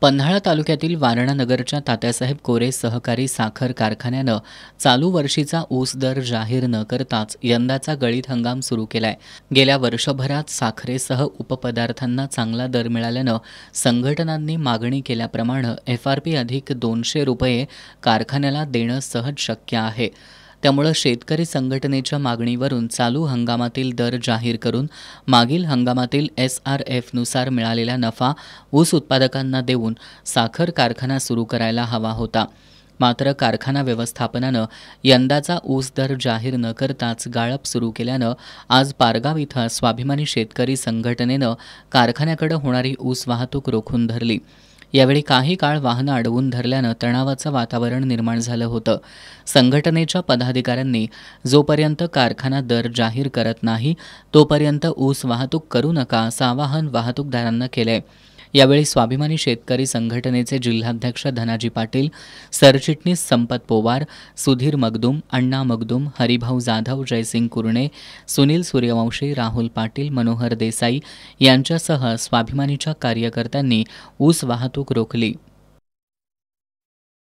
पन्हाळा तालुक्यातील वारणा नगरच्या तात्यासाहेब कोरे सहकारी साखर कारखान्यानं चालू वर्षीचा ऊस दर जाहीर न करताच यंदाचा गळीत हंगाम सुरू केलाय। गेल्या वर्षभरात साखरेसह उपपदार्थांना चांगला दर मिळाल्यानं संघटनांनी मागणी केल्याप्रमाणे FRP अधिक 200 रुपये कारखान्याला देणं सहज शक्य आहे। त्यामुळे शेतकरी संघटनेच्या मागणीवरून चालू हंगामातील दर जाहीर करून मागील हंगामातील SRFनुसार मिळालेला नफा ऊस उत्पादकांना देऊन साखर कारखाना सुरू करायला हवा होता। मात्र कारखाना व्यवस्थापनानं यंदाचा ऊस दर जाहीर न करताच गाळप सुरू केल्यानं आज पारगाव इथं स्वाभिमानी शेतकरी संघटनेनं कारखान्याकडे होणारी ऊस वाहतूक रोखून धरली। यावेळी काही काळ वाहनं अडवून धरल्यानं तणावाचं वातावरण निर्माण झालं होतं। संघटनेच्या पदाधिकाऱ्यांनी जोपर्यंत कारखाना दर जाहीर करत नाही तोपर्यंत ऊस वाहतूक करू नका असं आवाहन वाहतूकदारांना केलंय। यावेळी स्वाभिमानी शेतकरी संघटनेचे जिल्हाध्यक्ष धनाजी पाटील, सरचिटणीस संपत पोवार, सुधीर मगदूम, अण्णा मगदूम, हरिभाऊ जाधव, जयसिंग कुरणे, सुनील सूर्यवंशी, राहुल पाटील, मनोहर देसाई यांच्यासह स्वाभिमानीच्या कार्यकर्त्यांनी ऊस वाहतूक रोखली।